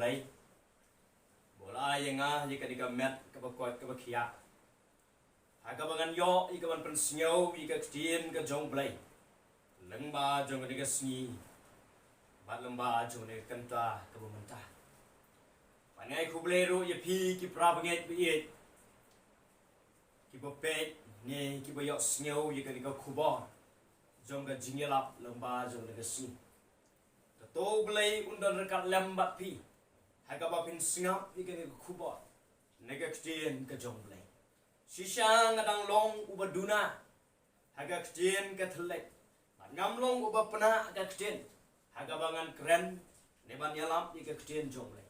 belai bola yang jika di met ke bakot ke bakia aga bangan yo ika ban pensnyau ika kdien ke jong belai lengba jong di sni bat lemba jong di kenta ke mentah pangai ku blero ye pi ki prabanget bi ki bopet ni ki boyok snyau ika di kubor jong ka jingelap lemba jong di sni to belai undan rekat lembat pi haga bapin singap ika di kubor nega kdien ke jong belai sisa ngadang long ubaduna haga kdien ke thelek ngam long uba pena ke kdien haga bangan keren neban yalap ika kdien jong belai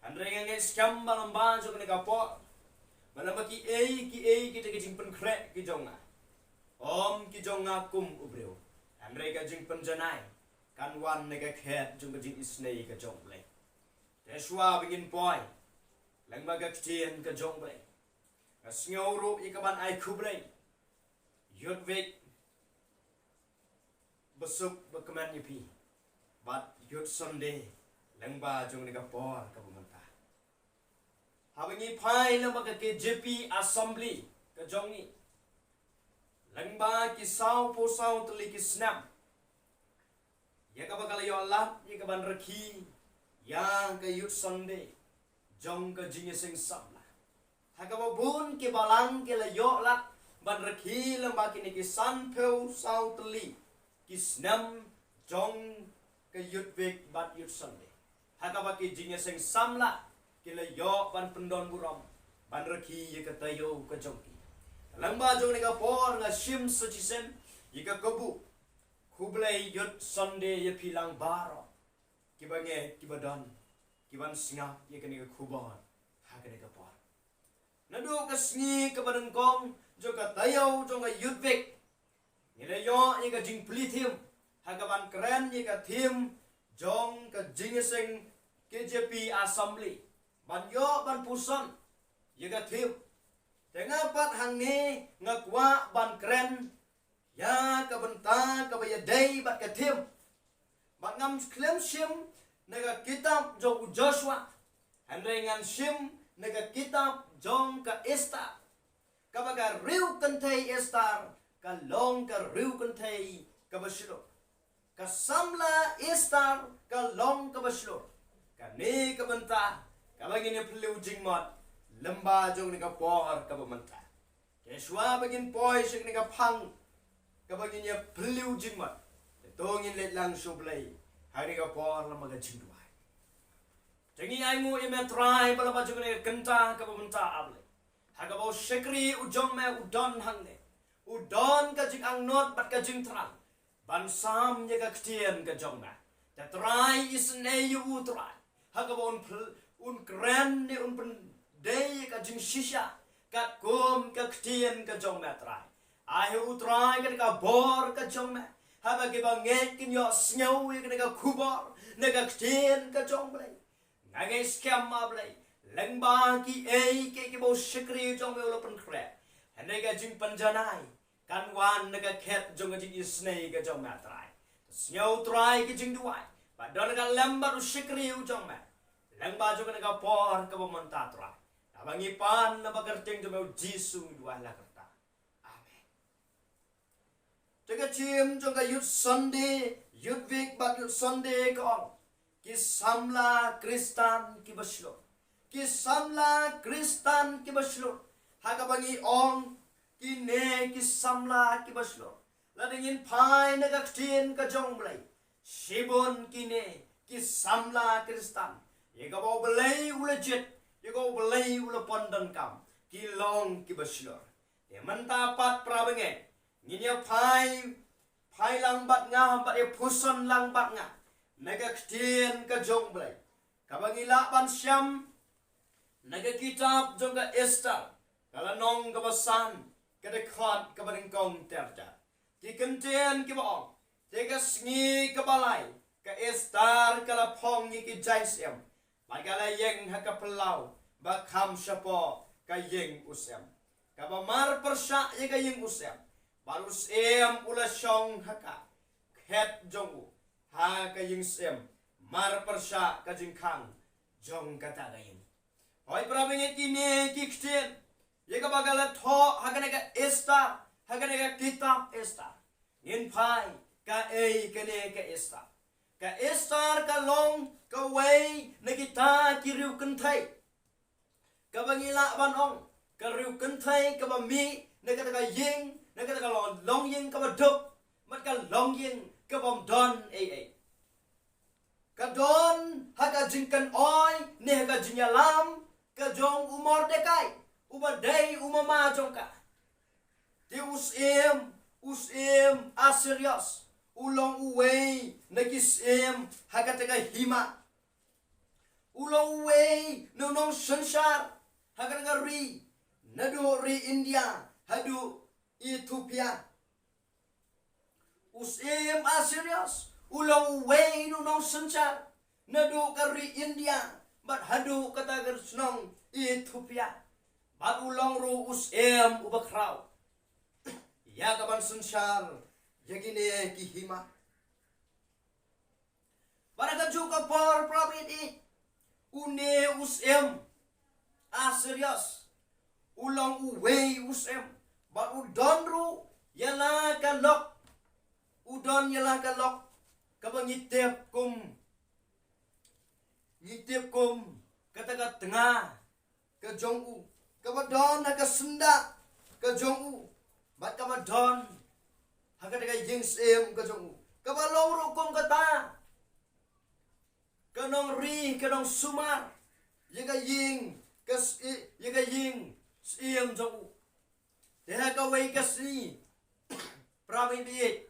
andre nge skam balamba jong ne kapo balamba ki kita ke jing pen krek ki jonga om ki jonga kum ubreu andre ka jing pen janai kan wan ne ka khet jong ka jing isnei ka jong belai Teswa begin poi langba ka kdien ka jong belai Snjoro ika ban ai kublai yut vek besuk bekeman yepi bat yut Sunday langba jong ni ka por ka bumanta habangi pai lamba ka KJP assembly ka jong ni langba ki sau po sau tuli ki snap ya ka bakal yo Allah ya ka ban rakhi yang ka yut Sunday jong ka jinge sing sam Hakababun ke balang ke layo lak ban rakhi lamba kini ki san peu sau teli ki snam jong ke yut vek bat yut Sunday hakabaki jinge sing samla ke layo ban pendon buram ban rakhi ye ka tayo ka jongki lamba jong ne ka por nga shim suchisen ye ka kabu kublai yut Sunday ye pilang baro ki bange ki badan ki ban singa ye ka ni ka kubar hakane ka por Nado ka sngi ka badengkong jo ka tayo jo nga yudvek nila yo ye ka jing plithim hagaban keren ye ka thim jong ka jingeseng KJP assembly ban yo ban puson ye ka thim tengah pat hang ni ngakwa ban keren ya ka benta ka baya dai bat ka thim ban ngam klem shim naga kitab jo Joshua handai ngan shim naga kitab jong ka Esther kabaga riu kantai Esther ka long ka riu kantai ka baslo ka samla Esther ka long ka baslo ka ne ka banta kabagi ne plu jingmat lamba jong ni ka por ka bamanta Yeshua bagin poi sing ni ka phang kabagi ne plu jingmat tongin let lang sublai hari ka por lama ka jingwa Jangi aingu ime try bala baju ne kenta ka bamenta able hagabo shekri ujong me udon hangne udon ka jing ang not bat ka jing trang ban sam ye ka ktien ka jong na ta try is ne yu try hagabo un grand ne un pen day ka jing shisha ka kom ka ktien ka jong me try ai u try ka bor ka jong me habage ba nget kin yo snyo ye ka kubor ne ka ktien ka jong ble Ngai skam mablai lengba ki ke bo shikri jong me ulopan kre hande ga jing panjanai kan wan naga khet jong jing isnei ga jong ma trai snyau trai ki jing duai ba don ga lamba ru shikri jong ma lengba jong ga por ka bo manta trai abangi pan na bagar ting jong me jisu duai la kerta amen tega chim jong ga yut Sunday yut week ba yut Sunday ko Ki samla Kristan ki baslo ki samla Kristan ki baslo hagabangi ong ki ne ki samla ki baslo ladingin pai naga ktin ka jong blai shibon ki ne ki samla Kristan ye ga bo blai ulejit ye go blai ula pondan kam ki long ki baslo ye manta pat prabange nginya pai lang bat nga bat e puson lang bat nga naga ktien ka jong blai kabagi ban syam naga kitab jong ka Esther kala nong ka basan ka de khat ka bading kong terja ki kentien ki baong tega sngi ka balai ka Esther kala phong ni ki jaisem bagala yeng ha ka pelau ba kham shapo ka yeng usem ka ba mar persha ye ka yeng usem balus em ula shong haka khet jongu ha ka ying sem mar persha ka jing khang jong kata gayeng. Hoi prabengit kini kiksten. Yeka bagala tho haganega esta haganega kitab esta. Ngin pai ka kene ka esta. Ka esta ka long ka wei na kita kiriu kentai. Ka bangila banong ka riu kentai ka bami na kata ka ying na kata ka long ying ka badok mat ka long ying ka bom don ka don haga jingkan oi ne haga jinyalam ka jong umor dekai ubadai umama jongka ti usim aserios ulong uwei nakisim haga tega hima ulong uwei nonong sensar haga tega ri nadu ri India hadu Ethiopia usim aserios ulong uwei nonong sensar nadu kari India bat hadu kata gersnong Ethiopia bat ulang ru usim ubakrau ya kaban sensar yagine kihima baraka juga por probiti une usim aserios ulang uwei usim bat udon ru yala kalok udon yala kalok kabangitep kum kata tengah ke jongu kabadon ka senda ke jongu bat kabadon haga daga jingsem ke jongu kabalong rukum kata kanong ri kanong sumar yaga ying siem jongu deha ka wei kasni prami biet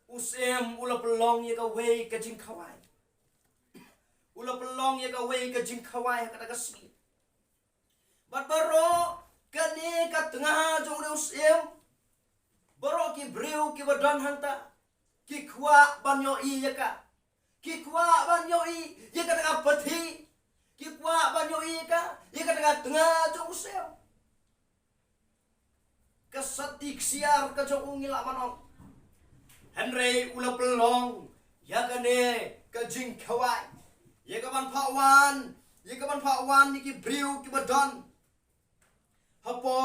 usem ula pelong yaga wei ka jing kawai ula pelong yaga wei ka jing kawai kata kasmi bat baro kani ka tengah jong usem baro ki breu ki badan hanta ki kwa banyo i yaka ki kwa banyo i yaka tengah peti ki kwa banyo i yaka tengah jong usem kesatik siar ka jong ngila manong Henry ula pelong yaka ne ka jing kawai yaka ban pakwan ni ki breu ki badan hapo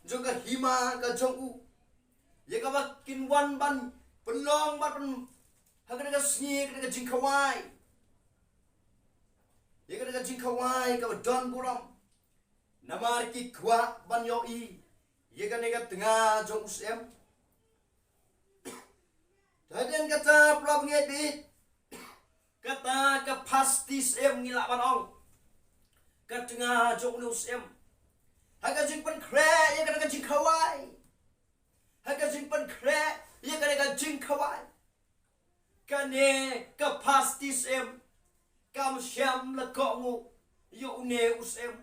juga hima ka jongu yaka bakin wan ban pelong ban haga ka sni ka jing kawai yaka ka jing kawai ka badan buram namar ki kwa ban yo i yaka ne ka tengah jong usem Tadian kata pelong ngedit kata ka pasti sem ngila banong ka tengah jong usem haga jing pen kre ya ka jing kawai haga jing pen kre ya ka jing kawai kane ka pasti sem kam syam la kongu yo ne usem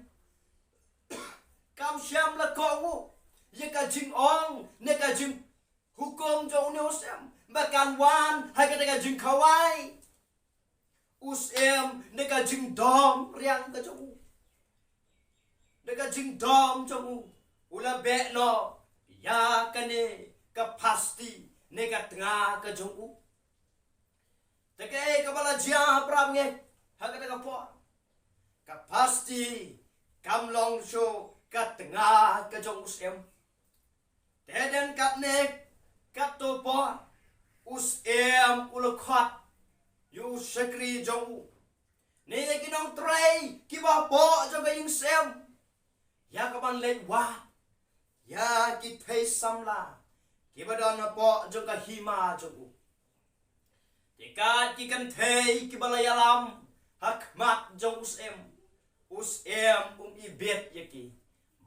kam syam la kongu ya ka jing ong ne ka jing hukum jo ne usem bakan wan haga ka jing kawai usem ne ka jing dom riang ka jo Nega jing dom jongu ula be no ya kane ka pasti nega tengah ka jongu teke ka bala jia pram nge haga ka po ka pasti kamlong sho ka tengah ka jongu sem teden kat ne kat to po usem ula khat yu sekri jongu ne kinong trai ki ba po jo ka ing sem ya kapan lek wa ya ki thei samla ki badon po jo ka hima jo tikat ki kan thei ki balayalam hakmat jo usem ibet yaki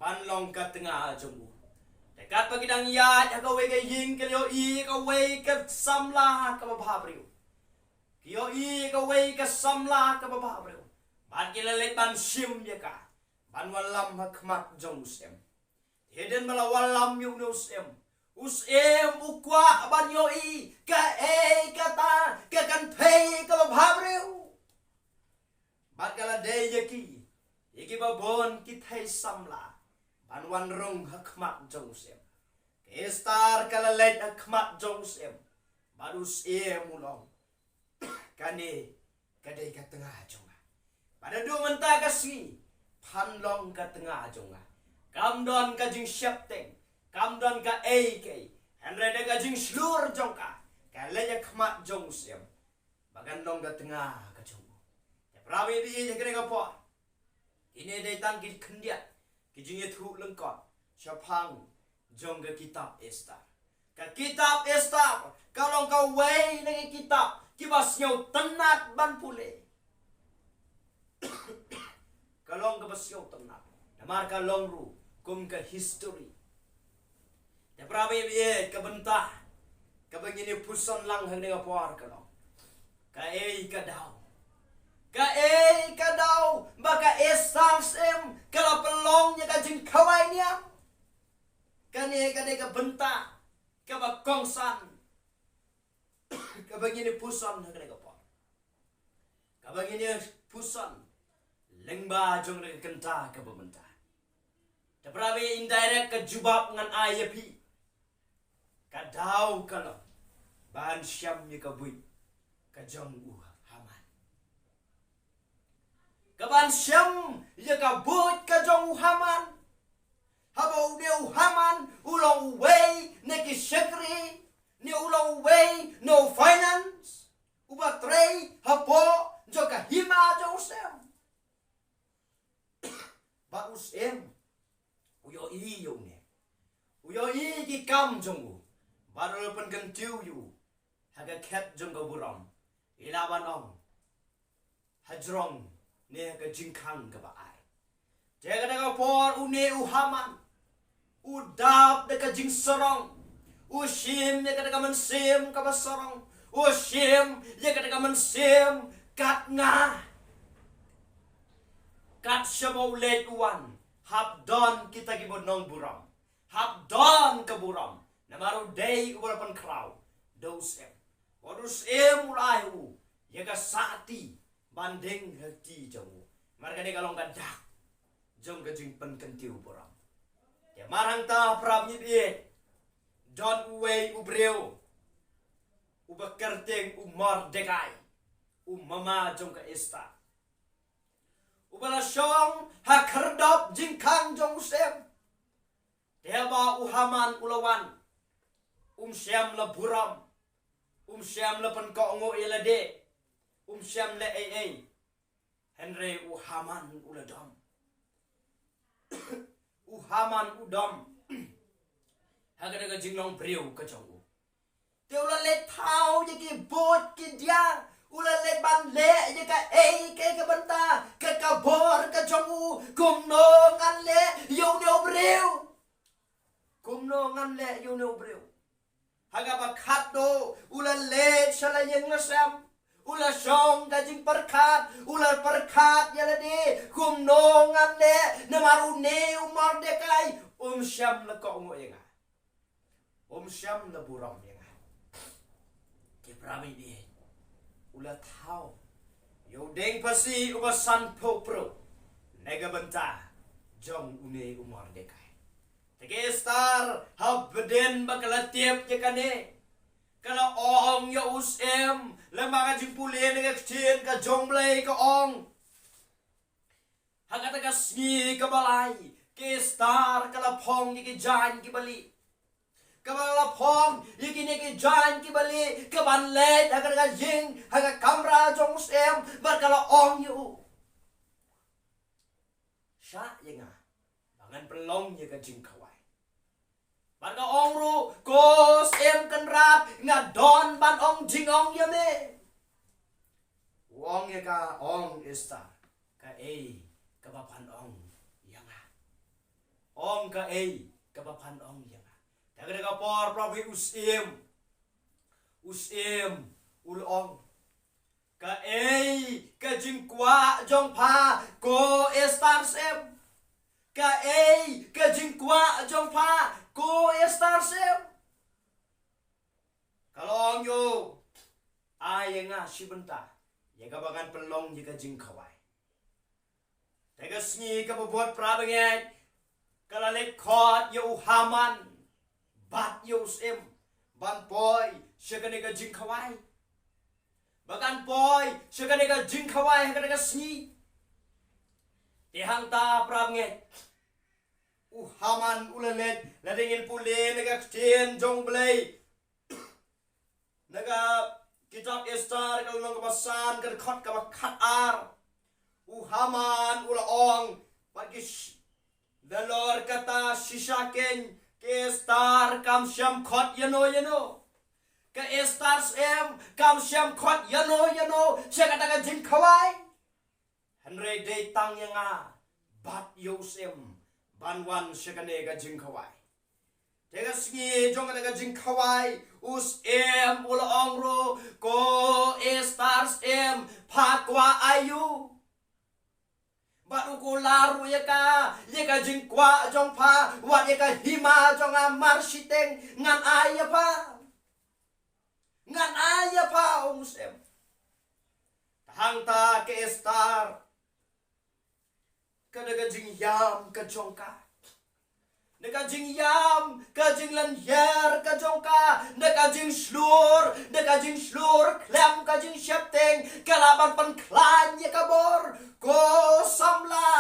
banlong ka tengah jo tikat pagidang ya ka we ka ying ka yo i ka we ka samla ka babhabriu ki yo i ka we ka samla ka babhabriu ban ki lek ban sim yaka ban walam hakmat jong usem heden mala walam yu usem ukwa ban yo i ka kata ka kan thei ka bhabreu bat kala de yaki babon ki thei samla ban wan rong hakmat jong usem kestar kala let hakmat jong usem barus ulong kane kadai ka tengah jong Pada dua mentah kasih panlong ka tengah jonga. Kamdon ka jing syapteng. Kamdon ka AK. Henry ka jing slur jongka. Kalanya kemat jong siam. Bagan long ka tengah ka jongo. Prawi di je kene ka po. Ini day tangkit kendiat. Kijing itu lengkot. Syapang jong ka kitab Esther. Ka kitab Esther. Kalau kau way lagi kitab. Kibas nyaw tenat ban pule. Kalong ka basyaw tenat. Namar ka long ru. Kum ka history. Ya prabi biye ka bentah. Ka begini puson lang hang nga puar kalong. Ka ka daw. Ka ka daw. Baka esang sem. Kala pelongnya ka jing kawai niya. Kani ka bentah. Ka ba kongsan. Ka begini puson hang nga puar. Ka begini puson. Lengba jong na kenta ka bementa. Taprabi indirect ka jubab ngan ayapi. Ka daw ka lang. Bahan siyam niya ka buit. Ka jong haman. Ka bahan siyam niya ka buit ka jong haman. Habaw niya haman ulong way neki sekri. Niya ulong way no finance. Ubatrey hapo joka hima jong siyam. Bagus uyo iyo ne uyo i ki kam jongu barul pen gentiu yu haga ket jongo buram ilaban ong hajrong ne ga jingkang ga baai jaga daga por une uhaman udap daga jing sorong ushim ne daga mensim ka basorong ushim ye daga mensim kat nga kat syamau let uwan habdon kita gibod nong buram habdon ke buram namaru day ubarapan kraw dos ulai u yaga sati banding hati jamu marga ne kalong gadak jong ka jing pen kentiu buram ya marang ta prab ni biye don uwei ubreu ubakerteng umar dekai umama jong ka esta ubala syong hakerdop jingkang jong usem. Teba uhaman ulawan. Syam la buram. Syam la penkongo ilade. Syam la Henry uhaman uladam. Uhaman udam. Hagadaga jinglong priu kacang u. Teula let tau yaki bot ki dia. Ula let ban le je ka ke banta ka bor ka jongu kum no ngan le yo ne obreu kum no ngan le yo ne obreu haga ba khat do ula le shala yeng ngasam ula song ka jing perkat ula perkat ya de kum no ngan le na maru ne umar de kai syam la ko ngo yenga syam la buram yenga ke prami di ula tau yo deng pasi uba san po pro nega benta jong une umar dekai tege star hab beden bakala tiap je kane kala ong yo usem lembaga jimpule nega kcien ka jong blai ka ong hagata ka sni ka balai ke star kala phong ki jan ki bali kabala phong yikini ki jan ki bali kaban let haga jing haga kamra jong sem barkala ong yu sha yenga bangan pelong ye ka jing kawai barka ong ru ko sem kan rat nga don ban ong jing ong ye me ong ye ka ong esta ka kabapan ong yanga ong ka kabapan ong yanga daga por prabi usim ulong ka ka jingkwa jong pa ko estar sem ka ka jingkwa jong pa ko estar sem kalong yo ay nga sibenta yaga bagan pelong yaga jingkawai daga sngi ka buat prabanget kala lekot yo haman bat yosem ban poi shaganega jingkawai bagan poi shaganega jingkawai haganega sni ihang ta pramnge Haman ulalet ladingin puli naga ktien jong blay naga kitab Esther kalau nang kebasan kan khot ka khat ar Haman ulaong pagis dalor kata sishaken ke Esther kam syam khot yano ke Esther em kam syam khot yano sia kata ka jing khawai Henry day tang yanga bat yosem banwan syakane ka jing khawai tega singi jong ka jing khawai us em ulaong ro ko Esther em phakwa ayu baru ko laru ya ka jing kwa jong pha wat ya ka hima jong amar siteng ngan aya pa ong sem hang ta ke Esther kada jing yam ka jong ka neka jing yam ka jing lan yer ka jong ka neka jing slur klem ka jing shepteng kalaban pan klan ya kabor ko samla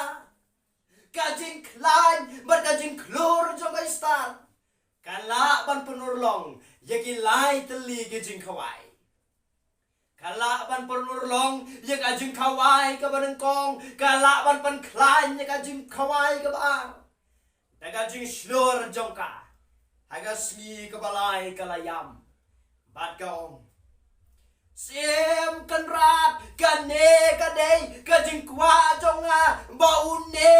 ka jing klan bar ka jing klur jong ka Esther kalaban penurlong yaki lai teli ke jing khawai kalaban penurlong yak ajing khawai ka banengkong kalaban pan klan yak ajing khawai ka ba daga jing slur jongka haga smi ka balai kalayam bat kaong sem kanrat kane kadei ka jing kwa jonga baune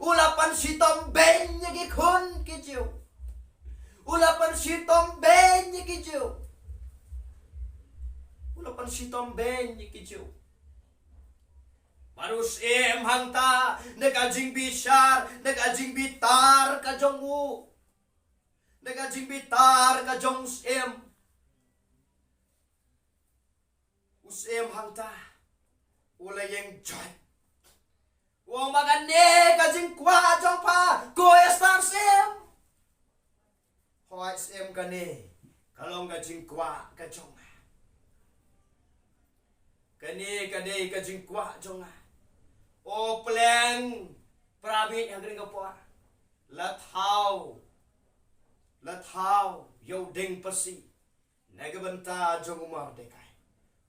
ulapan sitom ben yaki khun kijiu ulapan sitom ben yaki jiu ulapan sitom ben yikichu marus em hangta negajing bishar negajing bitar ka jongu negajing bitar ka jong em hangta ulayeng joy wong magane kajing kwa jong pa ko Esther sem hoi sem kane kalong kajing kwa ka jong kani kadai ka jingkwa jonga o pleng prabi yang gring kapor la thau yo ding pasi nagabanta jong umar dekai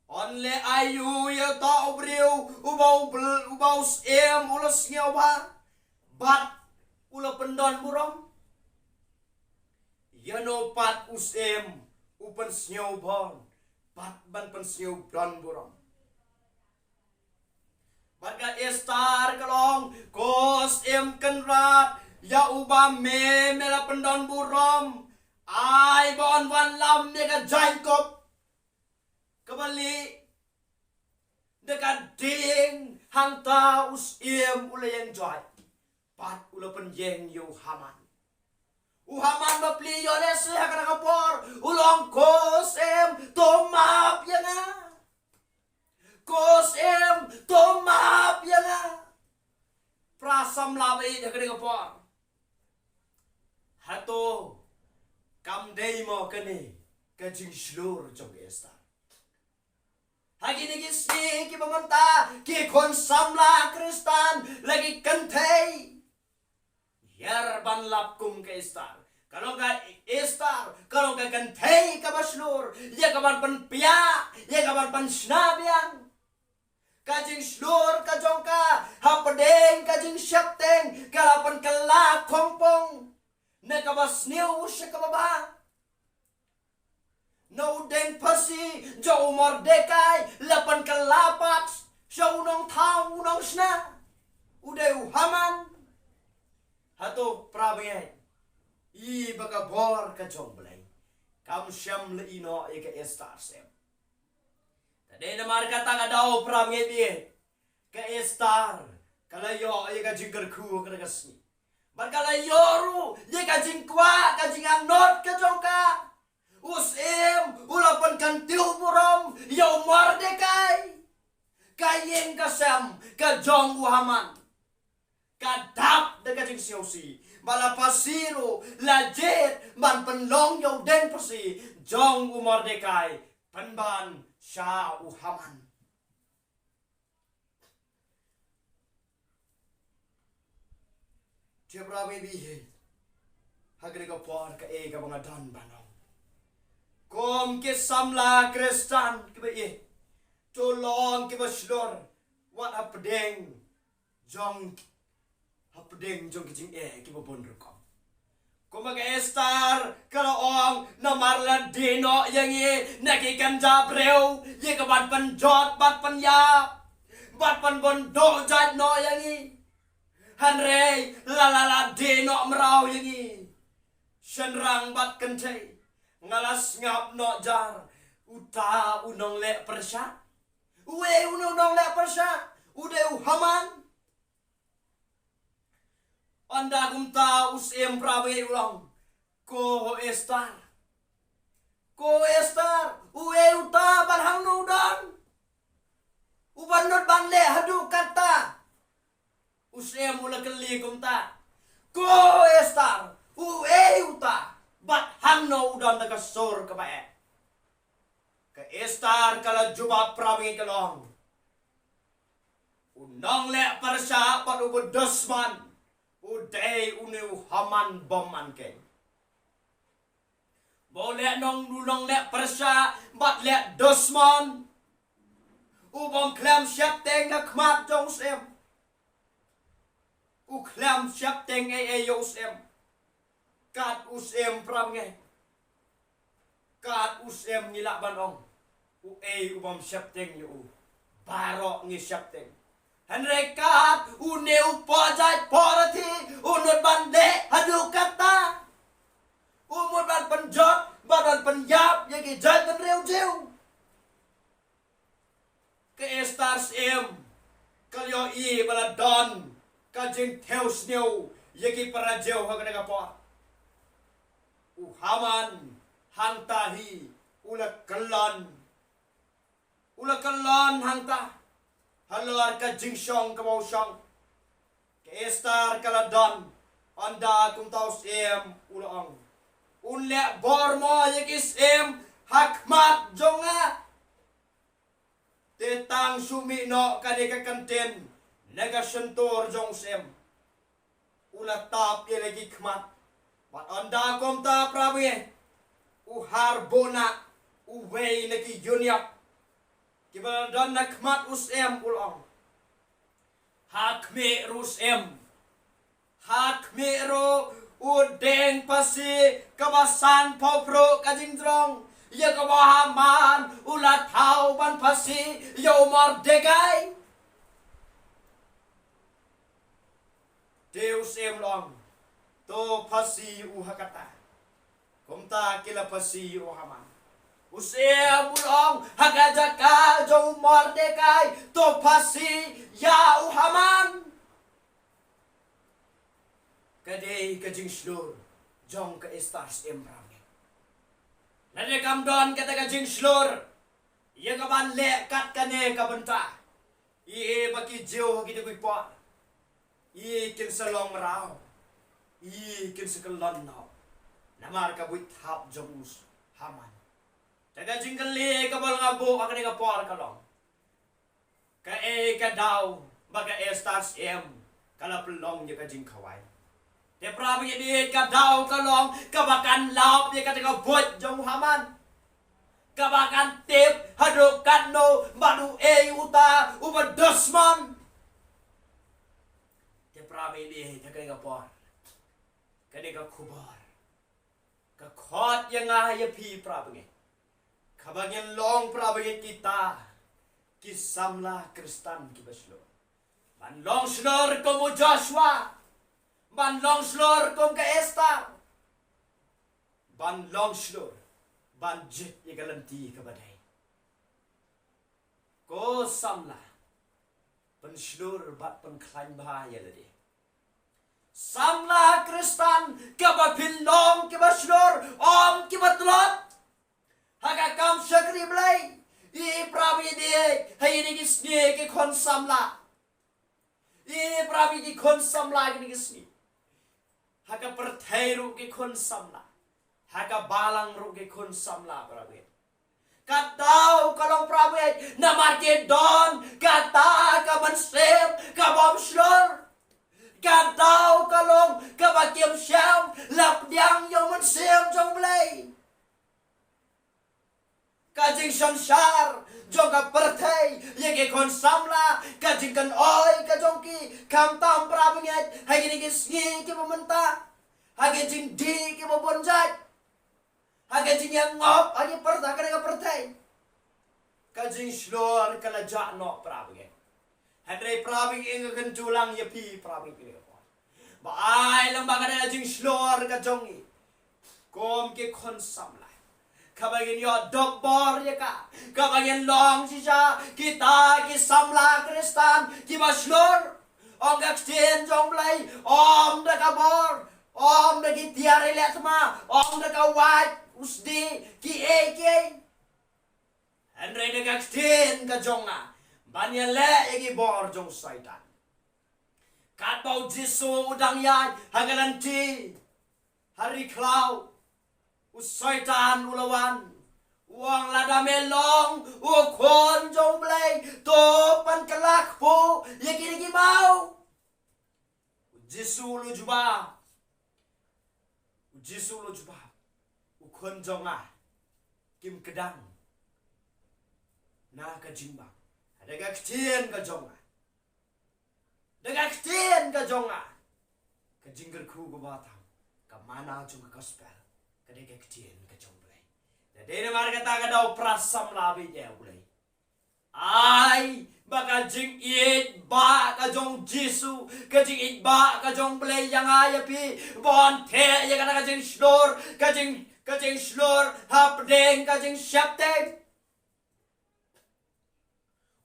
onle ayu ya ta obriu ubau em ulas nyawa bat ula pendon burom yano pat usem upan snyau bon bat ban pen snyau don burom Barga Esther kalong kos em kenrat ya uba mela pendon burom ai bon wan lam nega Jacob kembali dekat ding hangta us em ula yang joy pat ula penjeng yo Haman Haman bapli yo lese hakana kapor ulong kos em tomap yana kos em tomap yana prasam labai de kene kapor hato kam dei mo kene kajing slur jong Esther hagi nigi si ki pamanta ki kon samla Kristan lagi kentei yer ban lap kum ke Esther kalau ka Esther kalau ka kentei ka baslur ya ka ban penpia ya ka ban pensnabiang kajing slur ka jongka hapadeng kajing syapteng kalapan kelak kongpong na kabasniw siya kababa no deng pasi jo Mordecai lapan kalapat siya unong tao unong sna uday Haman hato prabiyan i baka bor ka jomblay kam siyam le ino ika Esther sem tadi na markata ka daw prabiyan di ka Esther kalayo ika jingkar ku ka nagasni barkalayoru ika jingkwa ka jinganot ka jongka usim ulapan kantiu buram yaw Mordecai kayeng kasem ka jong Haman kadap de kajing siosi balapasiro lajet ban penlong yaw den pasi jong Mordecai penban sya Haman Dia prabi bihe. Hagani ka por ka e ka mga dan banong. Kom ke samla Kristan ke ba e. Tolong ke ba slor. Wat apdeng jong apdeng jong kijing ke ba bonro kom. Kumaga estar kalaong na marla dino yang ye nakikan jabreu ye ka bat panjot bat panyap bat pan bondo jat no yang ye hanrei la dino merau yang ye senrang bat kentei ngalas ngap no jar uta unong le persya uwe unong le persya ude Haman anda kumta usem prabe ulang ko estar uwe uta barhang nudan uban not banle hadu kata usem ula keli kumta ko estar uwe uta bat hang no udan daga sor ka bae ka estar kala juba prabe kalong unang le parsya pat ubod dosman Uday uneu Haman boman ken. Boleh nong dulong lek persya bat lek dosmon. Ubom klam siap teng na kmat josem. U klam siap teng yosem. Kat usem pramnge. Kat usem nilak banong. Ubom siap teng yu. Barok ngi siap teng. Henrekat uneu pojat porati unut bande hadu kata umut ban penjot badan penyap yang kijat penreu jeu ke estars kalyo i baladon kajing teus neu yaki para jeu hagane kapor Haman hantahi ula kelon hangtah Haluar ka jingsyong kamausang. Ke estar kaladon. Anda kung taos ulaang. Unle bormo yakis hakmat jonga. Tetang sumino kadika kantin. Negasentor jong Ula tap lagi kmat. Bat anda kung ta prabi. Uharbona. Uway lagi yunyak. Kibaladon nakmat ulang. Hakme Hakmero udeng pasi kabasan popro kajingdrong. Ya kabahaman ulat tau ban pasi ya umar degai. Deus long. To pasi uhakata. Kumta kila pasi uhaman. Usia bulong hagajaka jong Mordekai to pasi ya Haman. Kadai kajing slur jong ka estars emrang. Nade kamdon kata kajing slur. Ia kaban lekat kane kabenta. Ie baki jauh gitu kuipo. Ie kin salong merau. Ie kin sekelon nau. Namar kabuit hap jong Haman. Taga jingkali kabal ngabo akan ngapor kalong. Ka daw baga stars kala pelong je ka jingkawai. Te prabi di ka daw kalong kabakan laup je ka taga bot jong Haman. Kabakan tip hadukan no badu uta uba dosman. Te prabi di taga ngapor. Ka kubar. Ka khot yang ya pi prabi. Kabagyan long prabayan kita kisamla Kristan kibaslo. Banlong slor komo Joshua. Banlong slor kom ka Esther. Banlong slor. Banjit igalanti kabaday. Ko samla. Penslor bat pengklaim bahaya ladi. Samla Kristan kabapinlong kibaslor om kibatlot. Haga kam syakri blay. I prabi di hay ni gisni ke kon samla. I prabi di kon samla ni gisni. Haga perthairu ke kon samla. Haga balang ru ke kon samla prabi. Katau kalong prabi namar ke don kata ka bansep ka bomslor. cả đau cả lòng cả bà kiếm xem lập đằng dòng mình xem trong lấy cả chính sân sar trong cả perthai yang ke kon samla cả chính cần oi cả trong ki kam tam prabinget hay cái này ski cái momenta hay cái chính đi cái bonjai hay cái chính yang ngop hay cái perthai cái perthai cả chính slor cả là ja no prabinget Hadray prabing inga kan tulang ya pi prabing ini ko. Ba ai lang ba kada jing slor ka jongi. Kom ke kon samla. Kabagin yo dogbor ya ka. Kabagin long sisa kita ki samla Kristan ki ba slor. Om ka sten jong play om da ka bor. Om da ki tiare letma om da ka wat usdi ki eke. Hadray da ka sten ka jonga. Banyak le egi bor jong saitan. Kat bau Jisu udang yai hagalanti hari klau usaitan ulawan uang lada melong ukon jong blay topan kelak po yegi mau Jisu lu juba ukon jonga kim kedang na kajimbang Daga ktien ka jonga. Daga ktien ka jonga. Ka jingger ku ko batang. Ka mana chung ka gospel. Ka daga ktien ka jonglay. Da dene mar ka ta ka daw prasam labi ya ulay. Ai baka jing it ba ka jong Jisu ka jing it ba ka jong play yang ayapi bon the ya ka jing slor ka jing slor hap deng ka jing shapteng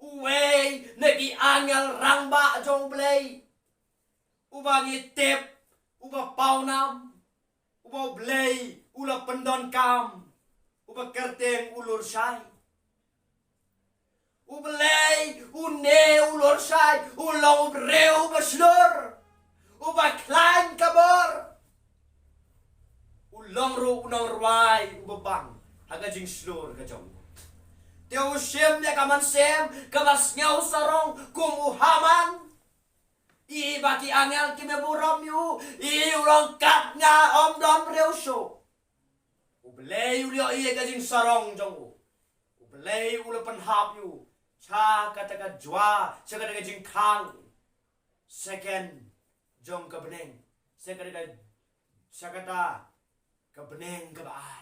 Uwe negi angel rangba jong play uba ngitip uba paunam uba play ula pendon kam uba kerteng ulur syai ublay une ulur syai ulong breu beslur uba klain kabor ulong ru unong ruai uba bang haga jing slur ka jong Teo shem ya kaman sem kabas nyau sarong kumuhaman I baki angel kime buram yu I urong kat nga om don reusho Ublay ulio iye kajing sarong jongu Ublay ulo penhap yu Cha kata ka jwa Cha kata ka jing kang Second jong ka beneng Cha kata ka beneng ka baar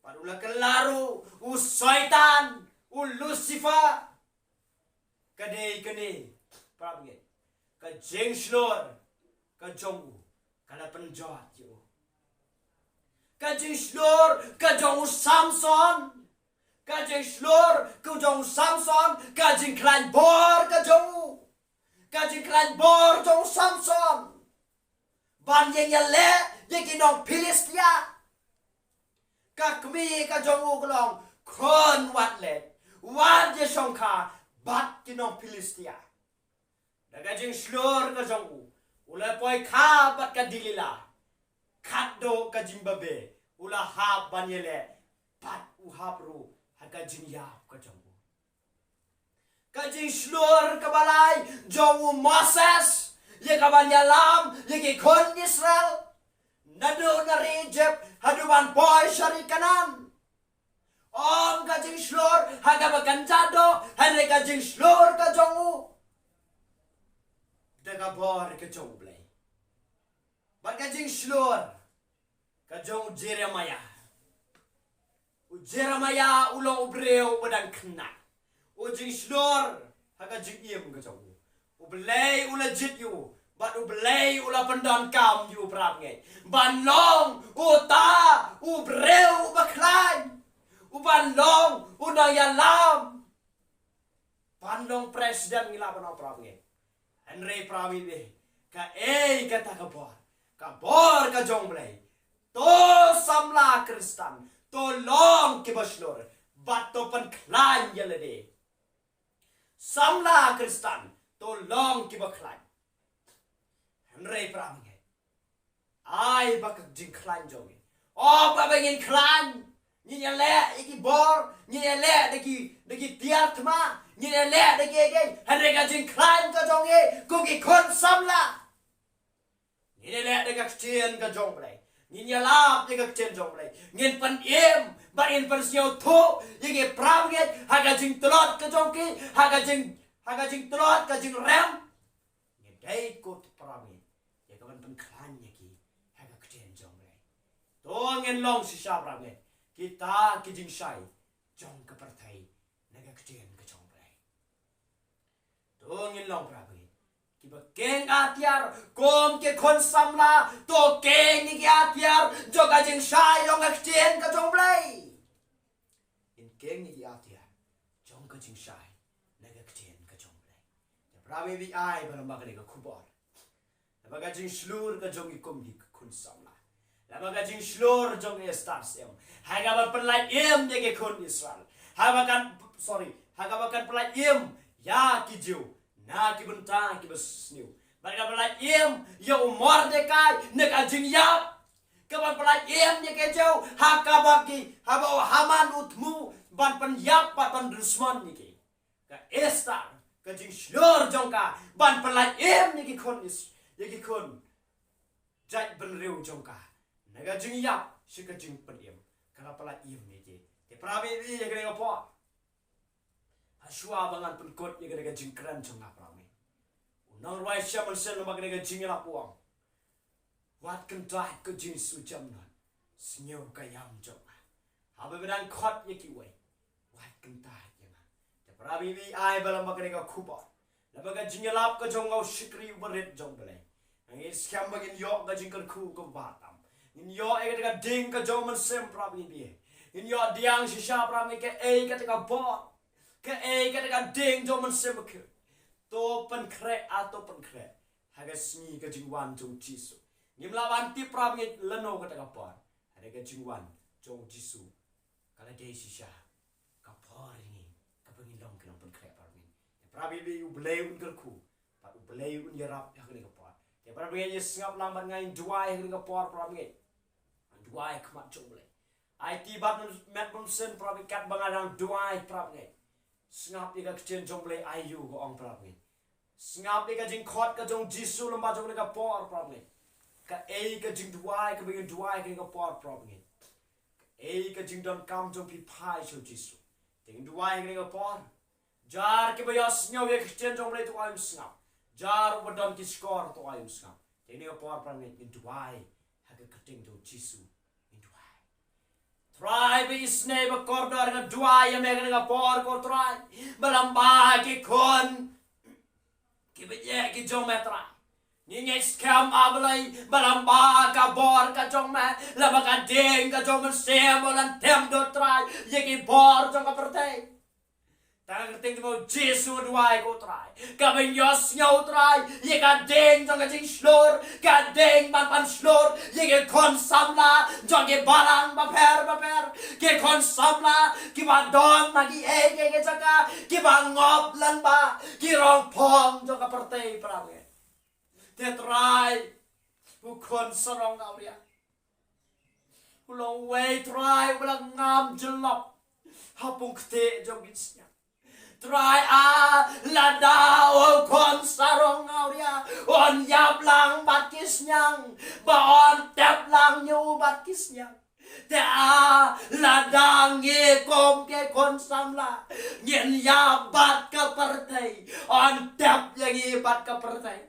Padula kelaru, usaitan, Lucifer, kadei prabget, ka jeng slor, ka jongu, kana penjot yo. Ka jeng slor, ka jongu Samson, ka jeng slor, ka jongu Samson, ka jeng klan bor ka jongu, ka jeng klan bor jongu Samson. Ban yeng le, yekinong Philistia. Kakmi ka jongu klong kon wat let wat je songka bat kinong Philistia daga jing slur ka jongu ula poi kha bat ka dilila kado ka jimbabe ula ha banyele bat u hapru haka jing ya ka jongu ka jing slur ka balai jongu Moses ye ka banyalam ye ki kon Israel Nado na Egypt haduman boy syari kanan Om kajing slur haga bakanjado hane kajing slur ka jongu daga bor ka jongu blay Bat kajing slur ka jongu Jeremiah ulong ubreo badang kena Ujing slur haga jing iem ka jongu Ublay ulajit yu Bat ublay ula pendon kam yu prap ngay Banlong uta ubreu baklain Ubanlong unang yalam Banlong presiden ngilapan o prap ngay Henry prawi be Ka kata kabor ka jong blay To samla Kristan To long kibaslor Bat to penklain yalade Samla Kristan To long kibaklain Henry praminge Ai bakak jing klan jongi Oh babengin klan Nyinya le iki bor Nyinya le deki tiartma Nyinya le deki Henry ka jing klan ka jongi Kuki kon samla Ini le de ka chen ka jong blai. Ni nyalap de ka chen jong blai. Ngin pan em ba in pan siau tho ye pram ge ha ka jing tlot ka jong ki ha ka jing tlot ka jing ram. Ni dai ko pram ye ka pan klan ye ki ha ka chen jong blai. To ngin long si sha pram ge. Kita ki jing shai jong ka partai na ka chen ka jong blai. To ngin long pram ge. Kiba keng atiar kom ke kon samla to keng ni atiar jo ka jing shai yong ka chen ka jong blai. In keng ni atiar jong ka jing shai na ka chen ka jong blai. Ya prami bi ai ba ma ka ni ka khubor. La ba ka jing slur ka jong ikom di kon samla. La ba ka jing slur jong e star sem. Ha ga ba pelai em ye ke kon Israel. Ha ba kan pelai em ya ki jiu. Na ki bentang ki besniu. Mereka pelai em ya umor dekai nek anjing yap. Kaban pelai em ye ke jau hakabaki haba haman utmu ban pen yap ban dusman ni ki. Ka Esther ka jing slur jongka ban pelai em ye ki kon is ye ki kon jai ben riu jongka. Nek anjing yap si ka jing pen em. Kala pelai em ni ki. Te prabi ye ke ngapo. Asua bangan penkot ye kena jing keren jong aprami. Unang ruai siaman sen lo makna jing la puang. Wat kentai ke jing su jam nan. Senyum kayam jong. Habe bedan kot ye ki we. Wat kentai ye na. Te prabi bi ai bala makna kuba. La baga jing lap ke jong ngau sikri berit jong bele. Ngi siam bagin yo ga jing kan ku ko batam. In yo e ka ding ka jong man sem prabi bi. In yo diang si sha prabi ke e ka ka bo. Ke ka ding jo man sebek to pen kre atau pen kre haga sni ka jingwan jong jisu ngim lawan ti prab ngi leno ka ta par haga jingwan jong jisu kala de sisha ka par ni ka pengin long ka pen kre par ni prabi bi u bleu un ku pa u bleu un yarap ha ka par te prabi ye singap lamban ngai duai ka par prabi duai kmat jong ble IT bat met bum sen prabi kat bangadang duai prabi Sngap ika kchen jong blai ayu ko ong prap ni. Sngap ika jing khot ka jong jisu lamba jong ka por prap ni. Ka e ka jing duai ka begin duai ka por prap ni. E ka jing don kam jong pi pai so jisu. Jing duai ka por. Jar ke bayas nyaw ye kchen jong blai to ayum sngap. Jar wadon ki skor to ayum sngap. Jing ka por prap ni duai ha ka kting jong jisu. Try be isne ba kordar nga duai me nga por ko try balamba ki kon ki be ki jong me try ni nge scam ablai balamba ka bor ka jong me la ba ka ding ka jong me sem lan tem do try ye ki bor jong ka pertai tang ting mo Jesu duai ko try ka ben yos nyau try ye ka ding jong ka jing slor ka ding ban slor ye ke kon samla jong ke balang ba per ke kon samla ki ba don ma ki e ke jaka ki ba ngop lan ba ki rong pom jong ka pertai prawe te try bu kon sarong auria ulong way try ulang ngam jelop hapung kte jong gitsnya Try la dao kon sarong auria on yap lang batkis nyang ba on tap lang nyu batkis nyang te la dang ye kom ke kon samla nyen ya bat ka partai on tap yang bat ka partai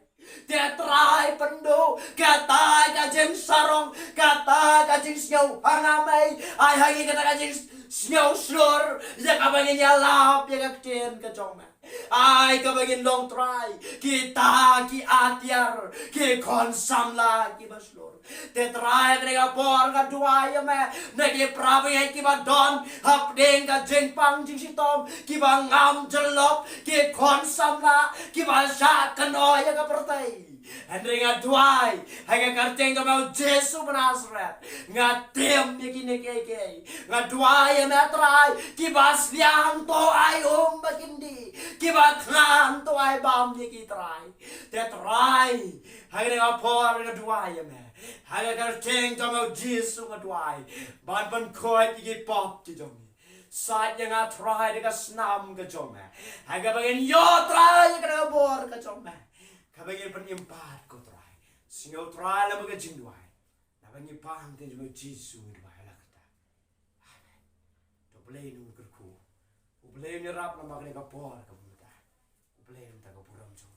te try pendo kata ka jeng sarong kata ka jeng snow hangamai ai hangi kata ka jeng snow slur ya ka bangin ya lap ya ka chen ka chong ma ai ka bangin long try kita ki atiar ki kon samla ki baslur te try ka por ka duai me ne ki prabi ki ba don hap ding ka jeng pang jing sitom ki ba ngam jelop ki kon samla ki ba sha kano ya ka pertai Andre nga duai haga karteng ka mau Jesu Nazareth nga tem ye kine keke nga duai na try ki bas liang to ai bakindi ki ba klan to ai bam ye ki try te try haga nga por nga duai me haga karteng ka mau Jesu nga duai ban ban koi ki pop ti jong saat yang try de ka snam ka jong me haga bagin yo try ka bor ka jong me Kabagin penimpat ko try. Singau try la baga jingduai. Na bangi paham te jua Jisu ngidwai la kata. To play nung kerku. U play ni rap na magne ka por ka buta. U play nung ta ka puram jong.